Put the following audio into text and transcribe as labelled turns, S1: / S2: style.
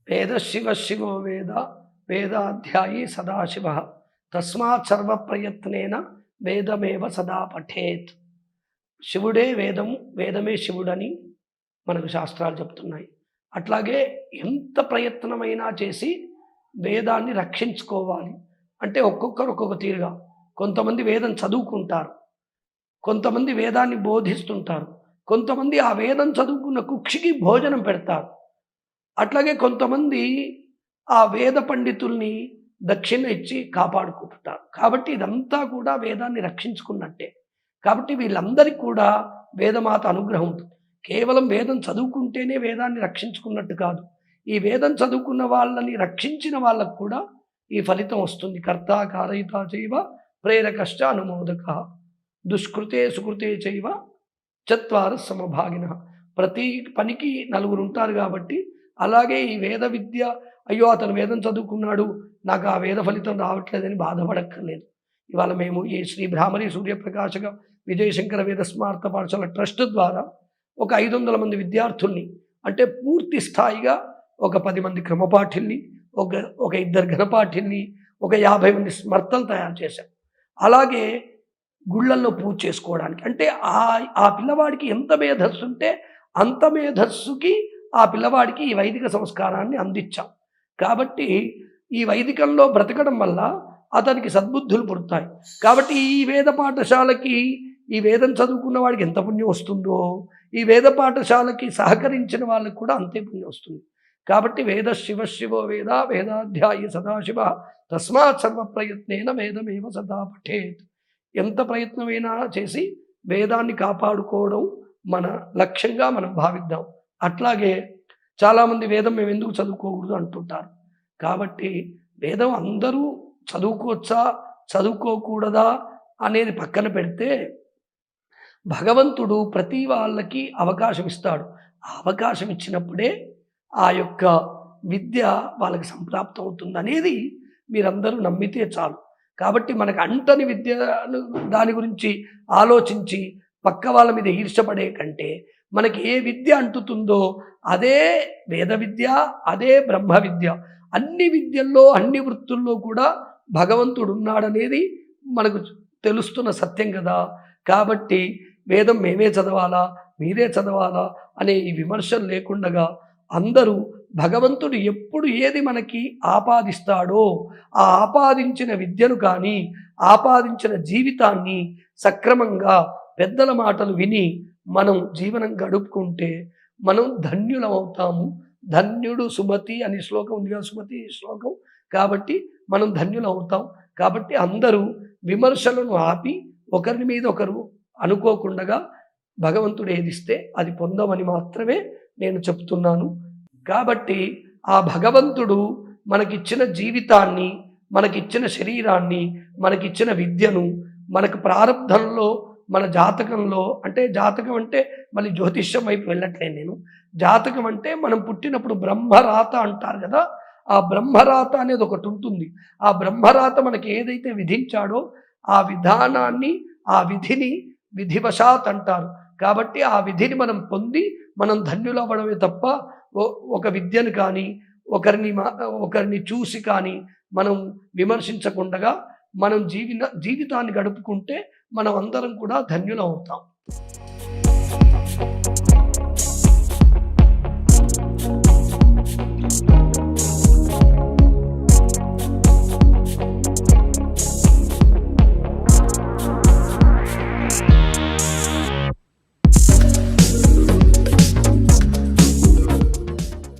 S1: వేద శివ శివో వేద వేదాధ్యాయీ సదాశివ తస్మాత్ సర్వ ప్రయత్నేన వేదమేవ సదా పఠేత్. శివుడే వేదము, వేదమే శివుడని మనకు శాస్త్రాలు చెప్తున్నాయి. అట్లాగే ఎంత ప్రయత్నమైనా చేసి వేదాన్ని రక్షించుకోవాలి. అంటే ఒక్కొక్కరు ఒక్కొక్క తీరుగా, కొంతమంది వేదం చదువుకుంటారు, కొంతమంది వేదాన్ని బోధిస్తుంటారు, కొంతమంది ఆ వేదం చదువుకున్న కుక్షికి భోజనం పెడతారు. అట్లాగే కొంతమంది ఆ వేద పండితుల్ని దక్షిణ ఇచ్చి కాపాడుకుంటారు. కాబట్టి ఇదంతా కూడా వేదాన్ని రక్షించుకున్నట్టే. కాబట్టి వీళ్ళందరికీ కూడా వేదమాత అనుగ్రహం ఉంటుంది. కేవలం వేదం చదువుకుంటేనే వేదాన్ని రక్షించుకున్నట్టు కాదు. ఈ వేదం చదువుకున్న వాళ్ళని రక్షించిన వాళ్ళకు కూడా ఈ ఫలితం వస్తుంది. కర్త కారయిత చైవ ప్రేరకశ్చ అనుమోదక దుష్కృతే సుకృతే చైవ చత్వార సమభాగిన. ప్రతి పనికి నలుగురు ఉంటారు. కాబట్టి అలాగే ఈ వేద విద్య, అయ్యో అతను వేదం చదువుకున్నాడు, నాకు ఆ వేద ఫలితం రావట్లేదని బాధపడక్కర్లేదు. ఇవాళ మేము ఈ శ్రీ బ్రాహ్మణి సూర్యప్రకాశక విజయశంకర వేద స్మార్త పాఠశాల ట్రస్ట్ ద్వారా ఒక 500 మంది విద్యార్థుల్ని, అంటే పూర్తి స్థాయిగా ఒక 10 మంది క్రమపాఠిల్ని, ఒక 2 ఘనపాఠిల్ని, ఒక 50 మంది స్మర్తలు తయారు చేశాం. అలాగే గుళ్ళల్లో పూజ చేసుకోవడానికి, అంటే ఆ పిల్లవాడికి ఎంత మేధస్సు ఉంటే అంత మేధస్సుకి ఆ పిల్లవాడికి ఈ వైదిక సంస్కారాన్ని అందించాం. కాబట్టి ఈ వైదికంలో బ్రతకడం వల్ల అతనికి సద్బుద్ధులు పుడతాయి. కాబట్టి ఈ వేద పాఠశాలకి, ఈ వేదం చదువుకున్న వాడికి ఎంత పుణ్యం వస్తుందో, ఈ వేద పాఠశాలకి సహకరించిన వాళ్ళకి కూడా అంతే పుణ్యం వస్తుంది. కాబట్టి వేద శివ శివో వేద వేదాధ్యాయి సదాశివ తస్మాత్ సర్వ ప్రయత్నేన వేదమేవ సదా పఠేత్. ఎంత ప్రయత్నమైనా చేసి వేదాన్ని కాపాడుకోవడం మన లక్ష్యంగా మనం భావిద్దాం. అట్లాగే చాలామంది వేదం మేము ఎందుకు చదువుకోకూడదు అంటుంటారు. కాబట్టి వేదం అందరూ చదువుకోవచ్చా చదువుకోకూడదా అనేది పక్కన పెడితే, భగవంతుడు ప్రతి వాళ్ళకి అవకాశం ఇస్తాడు. ఆ అవకాశం ఇచ్చినప్పుడే ఆ యొక్క విద్య వాళ్ళకి సంప్రాప్తం అవుతుంది అనేది మీరందరూ నమ్మితే చాలు. కాబట్టి మనకు అంటని విద్య దాని గురించి ఆలోచించి పక్క వాళ్ళ మీద ఈర్ష్యపడే కంటే, మనకి ఏ విద్య అంటుతుందో అదే వేద విద్య, అదే బ్రహ్మ విద్య. అన్ని విద్యల్లో, అన్ని వృత్తుల్లో కూడా భగవంతుడు ఉన్నాడనేది మనకు తెలుస్తున్న సత్యం కదా. కాబట్టి వేదం మేమే చదవాలా, మీరే చదవాలా అనే ఈ విమర్శలు లేకుండగా అందరూ భగవంతుడు ఎప్పుడు ఏది మనకి ఆపాదిస్తాడో ఆ ఆపాదించిన విద్యను కానీ, ఆపాదించిన జీవితాన్ని సక్రమంగా పెద్దల మాటలు విని మనం జీవనం గడుపుకుంటే మనం ధన్యులం అవుతాము. ధన్యుడు సుమతి అని శ్లోకం ఉంది కదా, సుమతి శ్లోకం. కాబట్టి మనం ధన్యులం అవుతాం. కాబట్టి అందరూ విమర్శలను ఆపి ఒకరి మీద ఒకరు అనుకోకుండా భగవంతుడు ఏదిస్తే అది పొందమని మాత్రమే నేను చెప్తున్నాను. కాబట్టి ఆ భగవంతుడు మనకిచ్చిన జీవితాన్ని, మనకిచ్చిన శరీరాన్ని, మనకిచ్చిన విద్యను, మనకు ప్రారంధంలో, మన జాతకంలో, అంటే జాతకం అంటే మళ్ళీ జ్యోతిష్యం వైపు వెళ్ళట్లేదు నేను. జాతకం అంటే మనం పుట్టినప్పుడు బ్రహ్మరాత అంటారు కదా, ఆ బ్రహ్మరాత అనేది ఒకటి ఉంటుంది. ఆ బ్రహ్మరాత మనకి ఏదైతే విధించాడో ఆ విధానాన్ని, ఆ విధిని విధివశాత్ అంటారు. కాబట్టి ఆ విధిని మనం పొంది మనం ధన్యులవ్వడమే తప్ప ఒక విద్యను కానీ, ఒకరిని చూసి కానీ మనం విమర్శించకుండా మనం జీవితాన్ని గడుపుకుంటే మనం అందరం కూడా ధన్యులం అవుతాం.